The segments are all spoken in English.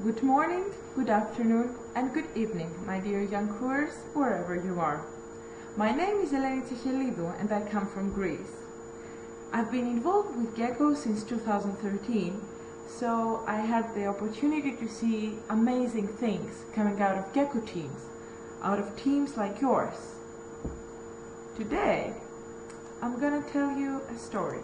Good morning, good afternoon, and good evening, my dear young crewers, wherever you are. My name is Eleni Tsechelidou and I come from Greece. I've been involved with GeCCo since 2013, so I had the opportunity to see amazing things coming out of GeCCo teams, out of teams like yours. Today, I'm gonna tell you a story.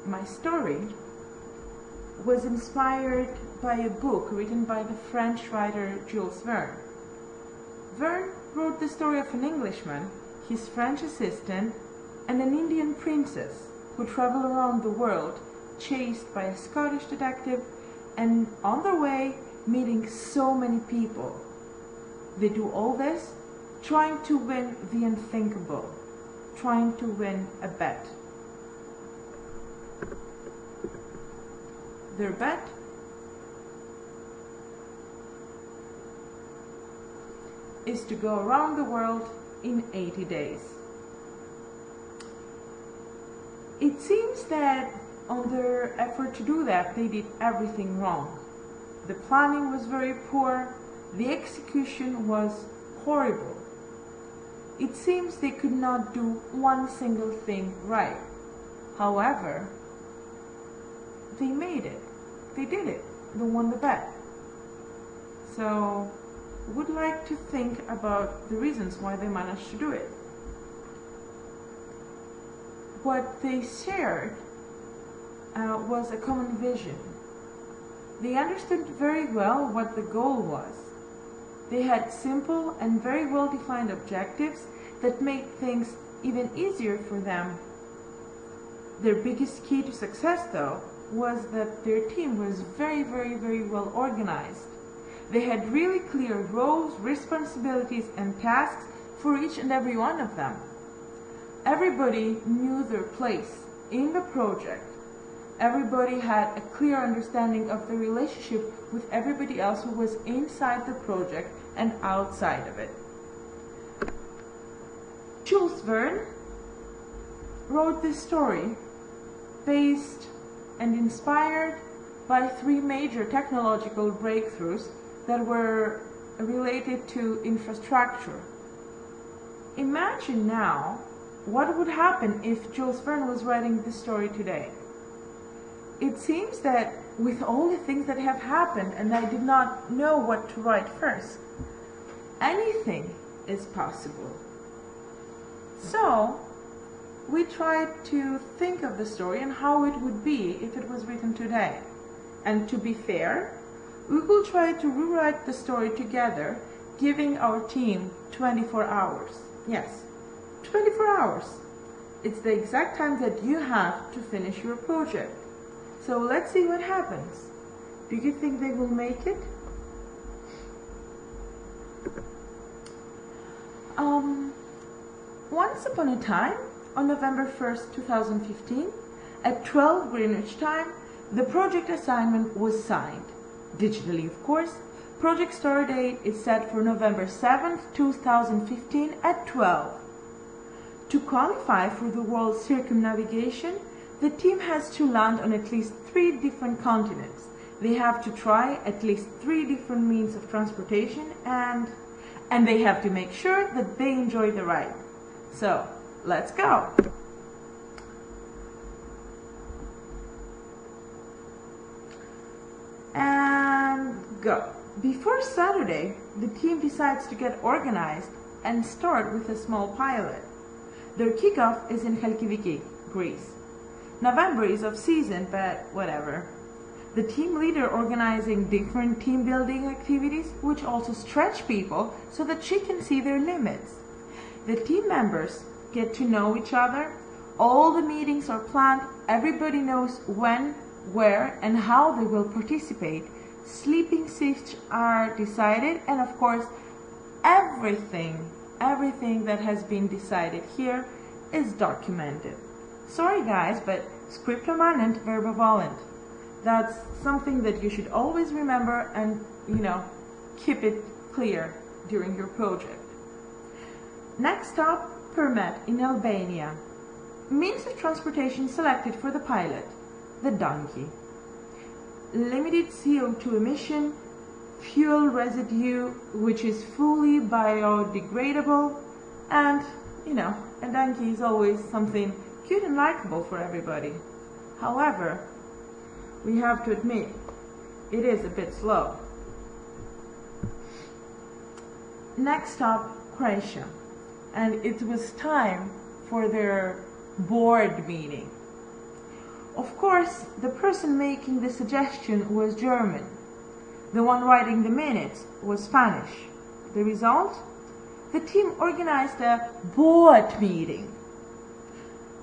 My story was inspired by a book written by the French writer Jules Verne. Verne wrote the story of an Englishman, his French assistant, and an Indian princess who travel around the world chased by a Scottish detective and on their way meeting so many people. They do all this trying to win the unthinkable, trying to win a bet. Their bet is to go around the world in 80 days. It seems that on their effort to do that, they did everything wrong. The planning was very poor, the execution was horrible. It seems they could not do one single thing right. However, they made it. They did it. They won the bet. So, would like to think about the reasons why they managed to do it. What they shared was a common vision. They understood very well what the goal was. They had simple and very well-defined objectives that made things even easier for them. Their biggest key to success, though, was that their team was very well organized. They had really clear roles, responsibilities, and tasks for each and every one of them. Everybody knew their place in the project. Everybody had a clear understanding of the relationship with everybody else who was inside the project and outside of it. Jules Verne wrote this story based and inspired by three major technological breakthroughs that were related to infrastructure. Imagine now what would happen if Jules Verne was writing this story today. It seems that with all the things that have happened, and I did not know what to write first, anything is possible. So, we tried to think of the story and how it would be if it was written today. And to be fair, we will try to rewrite the story together, giving our team 24 hours. Yes, 24 hours. It's the exact time that you have to finish your project. So let's see what happens. Do you think they will make it? Once upon a time, on November 1st, 2015, at 12 Greenwich time, the project assignment was signed. Digitally, of course. Project start date is set for November 7th, 2015 at 12. To qualify for the world circumnavigation, the team has to land on at least 3 different continents. They have to try at least 3 different means of transportation and they have to make sure that they enjoy the ride. So, let's go! And go! Before Saturday, the team decides to get organized and start with a small pilot. Their kickoff is in Chalkidiki, Greece. November is off season, but whatever. The team leader organizing different team building activities, which also stretch people so that she can see their limits. The team members get to know each other. All the meetings are planned. Everybody knows when, where, and how they will participate. Sleeping shifts are decided, and of course, everything that has been decided here is documented. Sorry guys, but scriptum manent, verba volant. That's something that you should always remember and, keep it clear during your project. Next stop, Permet in Albania. Means of transportation selected for the pilot, the donkey. limited CO2 emission, fuel residue which is fully biodegradable, and, a donkey is always something cute and likable for everybody. However, we have to admit, it is a bit slow. Next stop, Croatia, and it was time for their board meeting. Of course, the person making the suggestion was German. The one writing the minutes was Spanish. The result? The team organized a board meeting.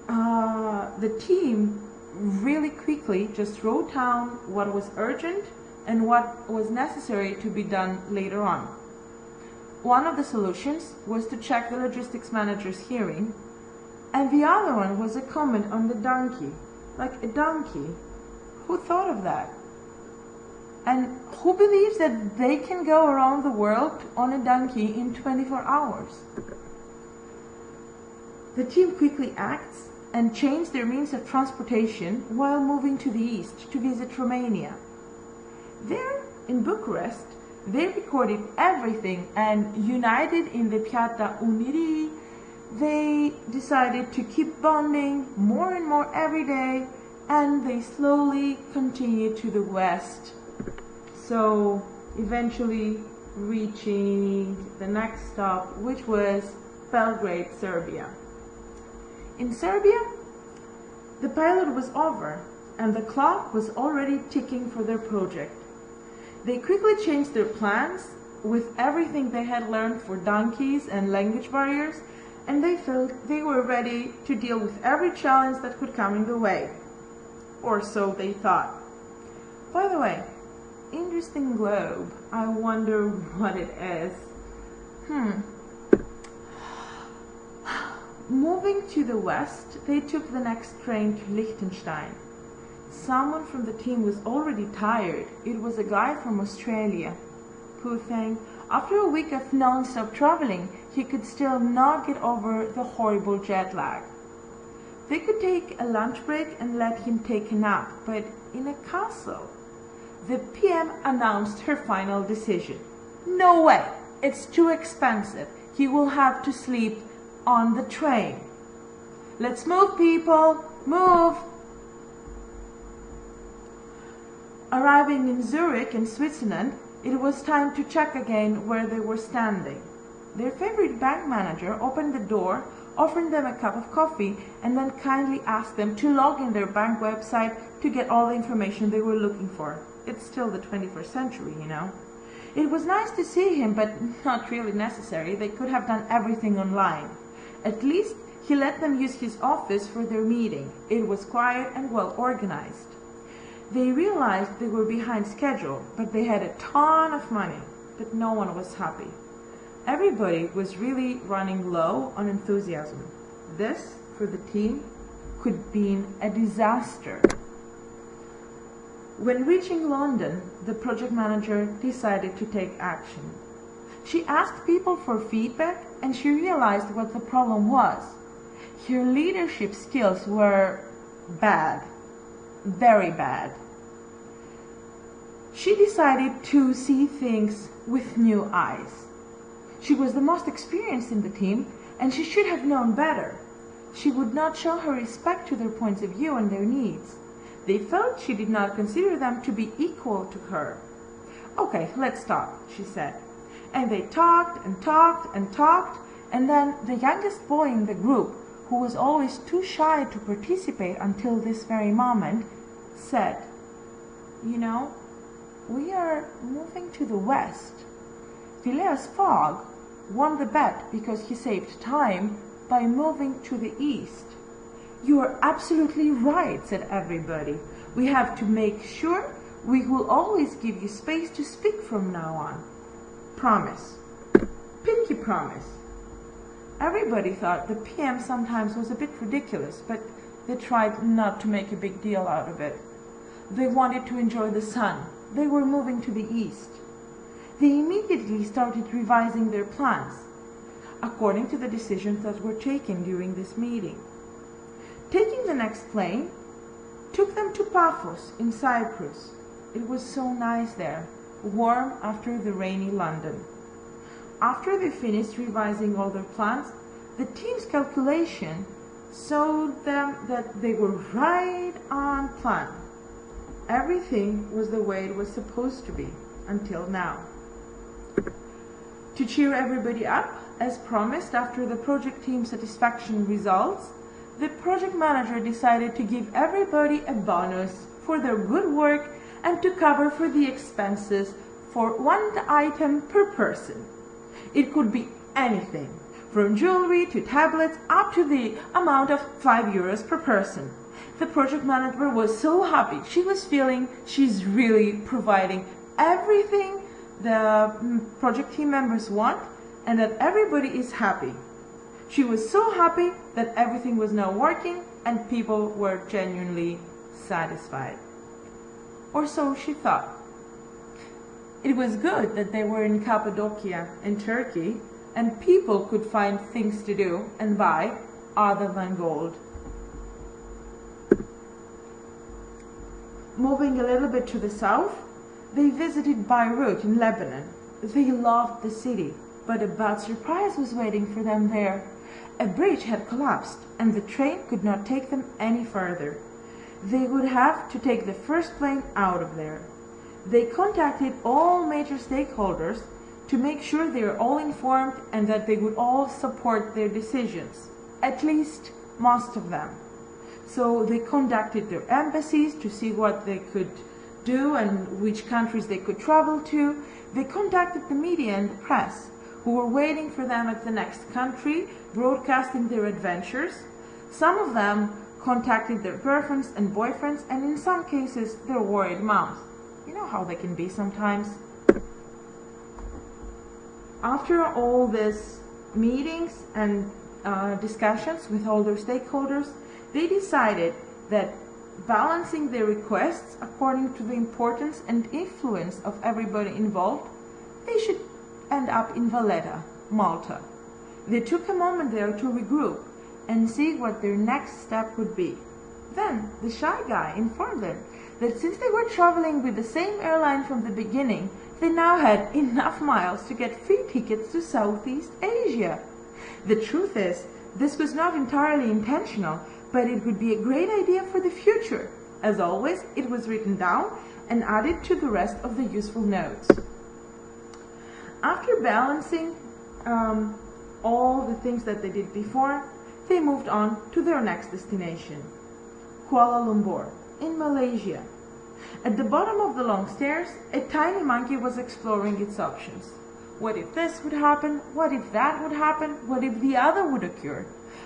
The team really quickly just wrote down what was urgent and what was necessary to be done later on. One of the solutions was to check the logistics manager's hearing, and the other one was a comment on the donkey. Like a donkey? Who thought of that? And who believes that they can go around the world on a donkey in 24 hours? The team quickly acts and changed their means of transportation while moving to the east to visit Romania. There, in Bucharest, they recorded everything, and united in the Piața Unirii, they decided to keep bonding more and more every day, and they slowly continued to the west. So eventually reaching the next stop, which was Belgrade, Serbia. In Serbia, the pilot was over and the clock was already ticking for their project. They quickly changed their plans with everything they had learned for donkeys and language barriers, and they felt they were ready to deal with every challenge that could come in the way. Or so they thought. By the way, interesting globe. I wonder what it is. Moving to the west, they took the next train to Liechtenstein. Someone from the team was already tired. It was a guy from Australia. Poor thing. After a week of non-stop traveling, he could still not get over the horrible jet lag. They could take a lunch break and let him take a nap, but in a castle. The PM announced her final decision. No way! It's too expensive. He will have to sleep on the train. Let's move, people! Move! Arriving in Zurich in Switzerland, it was time to check again where they were standing. Their favorite bank manager opened the door, offering them a cup of coffee, and then kindly asked them to log in their bank website to get all the information they were looking for. It's still the 21st century, It was nice to see him, but not really necessary. They could have done everything online. At least he let them use his office for their meeting. It was quiet and well organized. They realized they were behind schedule, but they had a ton of money, but no one was happy. Everybody was really running low on enthusiasm. This, for the team, could have been a disaster. When reaching London, the project manager decided to take action. She asked people for feedback, and she realized what the problem was. Her leadership skills were bad, very bad. She decided to see things with new eyes. She was the most experienced in the team, and she should have known better. She would not show her respect to their points of view and their needs. They felt she did not consider them to be equal to her. Okay, let's talk, she said. And they talked and talked and talked, and then the youngest boy in the group, who was always too shy to participate until this very moment, said, we are moving to the west. Phileas Fogg won the bet because he saved time by moving to the east. You are absolutely right, said everybody. We have to make sure we will always give you space to speak from now on. Promise. Pinky promise. Everybody thought the PM sometimes was a bit ridiculous, but they tried not to make a big deal out of it. They wanted to enjoy the sun. They were moving to the east. They immediately started revising their plans, according to the decisions that were taken during this meeting. Taking the next plane took them to Paphos in Cyprus. It was so nice there, warm after the rainy London. After they finished revising all their plans, the team's calculation showed them that they were right on plan. Everything was the way it was supposed to be until now. To cheer everybody up, as promised after the project team satisfaction results, the project manager decided to give everybody a bonus for their good work and to cover for the expenses for one item per person. It could be anything, from jewelry to tablets up to the amount of €5 per person. The project manager was so happy. She was feeling she's really providing everything the project team members want and that everybody is happy. She was so happy that everything was now working and people were genuinely satisfied. Or so she thought. It was good that they were in Cappadocia in Turkey and people could find things to do and buy other than gold. Moving a little bit to the south, they visited Beirut in Lebanon. They loved the city, but a bad surprise was waiting for them there. A bridge had collapsed and the train could not take them any further. They would have to take the first plane out of there. They contacted all major stakeholders to make sure they are all informed and that they would all support their decisions, at least most of them. So they contacted their embassies to see what they could do and which countries they could travel to. They contacted the media and the press, who were waiting for them at the next country, broadcasting their adventures. Some of them contacted their girlfriends and boyfriends, and in some cases, their worried moms. You know how they can be sometimes. After all these meetings and discussions with all their stakeholders, they decided that balancing their requests according to the importance and influence of everybody involved, they should end up in Valletta, Malta. They took a moment there to regroup and see what their next step would be. Then the shy guy informed them that since they were traveling with the same airline from the beginning, they now had enough miles to get free tickets to Southeast Asia. The truth is, this was not entirely intentional, but it would be a great idea for the future. As always, it was written down and added to the rest of the useful notes. After balancing all the things that they did before, they moved on to their next destination, Kuala Lumpur, in Malaysia. At the bottom of the long stairs, a tiny monkey was exploring its options. What if this would happen? What if that would happen? What if the other would occur?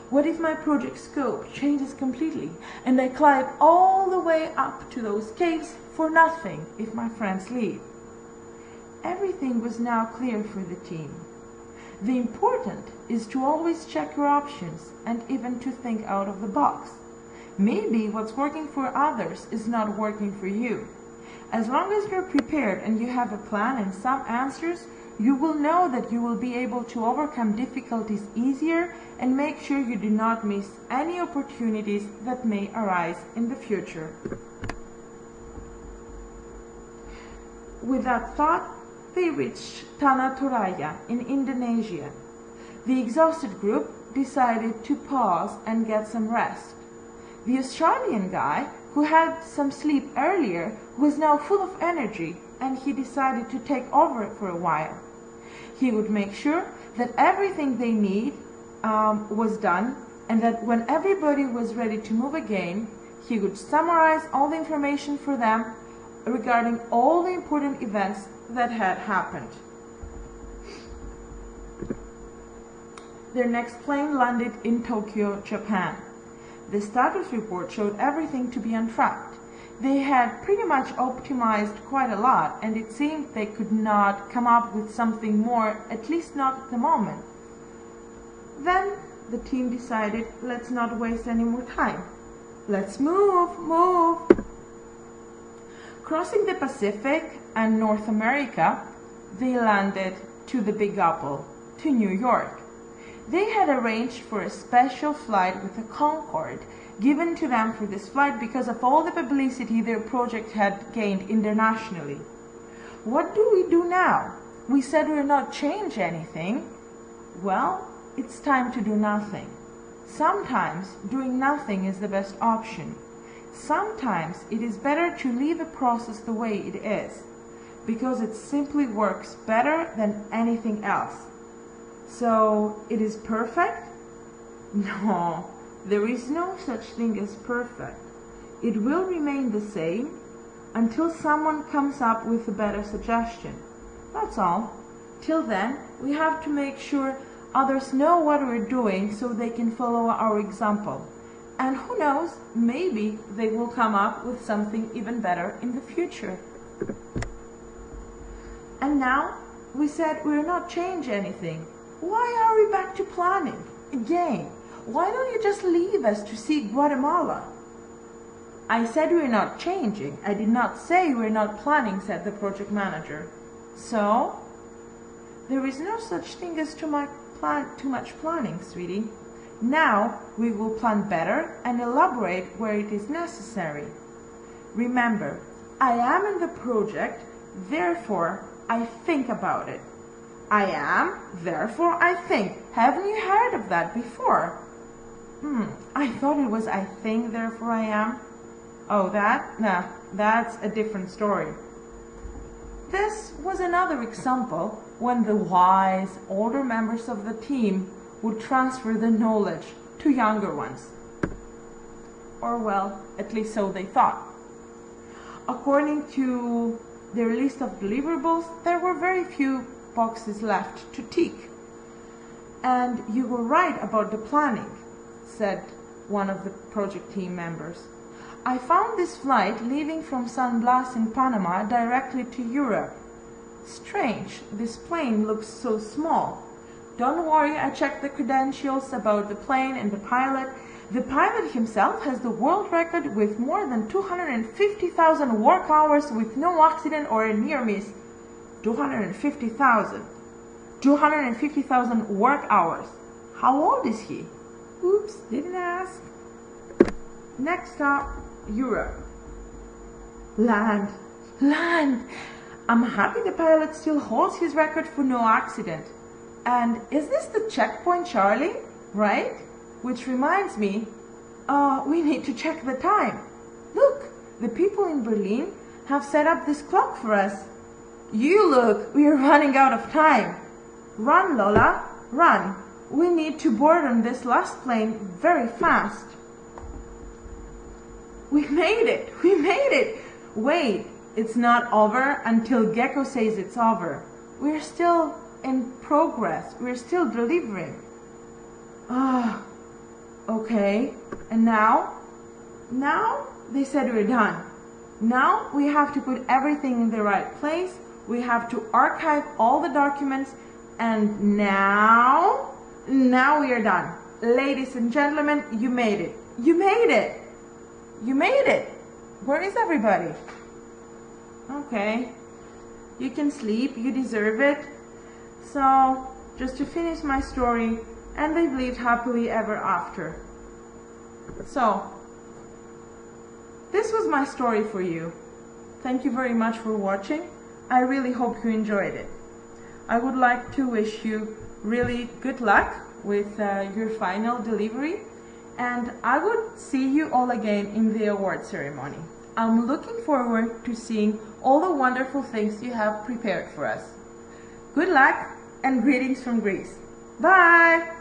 What if my project scope changes completely and I climb all the way up to those caves for nothing if my friends leave? Everything was now clear for the team. The important is to always check your options and even to think out of the box. Maybe what's working for others is not working for you. As long as you're prepared and you have a plan and some answers, you will know that you will be able to overcome difficulties easier and make sure you do not miss any opportunities that may arise in the future. With that thought, they reached Tanah Toraya in Indonesia. The exhausted group decided to pause and get some rest. The Australian guy, who had some sleep earlier, was now full of energy, and he decided to take over for a while. He would make sure that everything they need was done, and that when everybody was ready to move again, he would summarize all the information for them regarding all the important events that had happened. Their next plane landed in Tokyo, Japan. The status report showed everything to be on track. They had pretty much optimized quite a lot, and it seemed they could not come up with something more, at least not at the moment. Then the team decided, let's not waste any more time. Let's move. Crossing the Pacific and North America, they landed to the Big Apple, to New York. They had arranged for a special flight with a Concorde, given to them for this flight because of all the publicity their project had gained internationally. What do we do now? We said we're not change anything. Well, it's time to do nothing. Sometimes doing nothing is the best option. Sometimes it is better to leave a process the way it is, because it simply works better than anything else. So, it is perfect? No, there is no such thing as perfect. It will remain the same until someone comes up with a better suggestion. That's all. Till then, we have to make sure others know what we're doing so they can follow our example. And who knows, maybe they will come up with something even better in the future. And now, we said we're not change anything. Why are we back to planning? Again, why don't you just leave us to see Guatemala? I said we're not changing. I did not say we're not planning, said the project manager. So, there is no such thing as too much planning, sweetie. Now we will plan better and elaborate where it is necessary. Remember, I am in the project, therefore I think about it. I am, therefore I think. Haven't you heard of that before? I thought it was I think, therefore I am. Oh, that? Nah, that's a different story. This was another example when the wise, older members of the team would transfer the knowledge to younger ones. Or well, at least so they thought. According to their list of deliverables, there were very few boxes left to tick. And you were right about the planning, said one of the project team members. I found this flight leaving from San Blas in Panama directly to Europe. Strange, this plane looks so small. Don't worry, I checked the credentials about the plane and the pilot. The pilot himself has the world record with more than 250,000 work hours with no accident or a near miss. 250,000. 250,000 work hours. How old is he? Oops, didn't ask. Next stop, Europe. Land. I'm happy the pilot still holds his record for no accident. And is this the checkpoint, Charlie? Right? Which reminds me, we need to check the time. Look, the people in Berlin have set up this clock for us. You look, we are running out of time. Run, Lola, run. We need to board on this last plane very fast. We made it. Wait, it's not over until GeCCo says it's over. We're still in progress. We're still delivering. Okay. And now? Now they said we're done. Now we have to put everything in the right place. We have to archive all the documents. And now we are done. Ladies and gentlemen, you made it. You made it. Where is everybody? Okay. You can sleep. You deserve it. So, just to finish my story, and they've lived happily ever after. So, this was my story for you. Thank you very much for watching. I really hope you enjoyed it. I would like to wish you really good luck with your final delivery, and I would see you all again in the award ceremony. I'm looking forward to seeing all the wonderful things you have prepared for us. Good luck and greetings from Greece. Bye!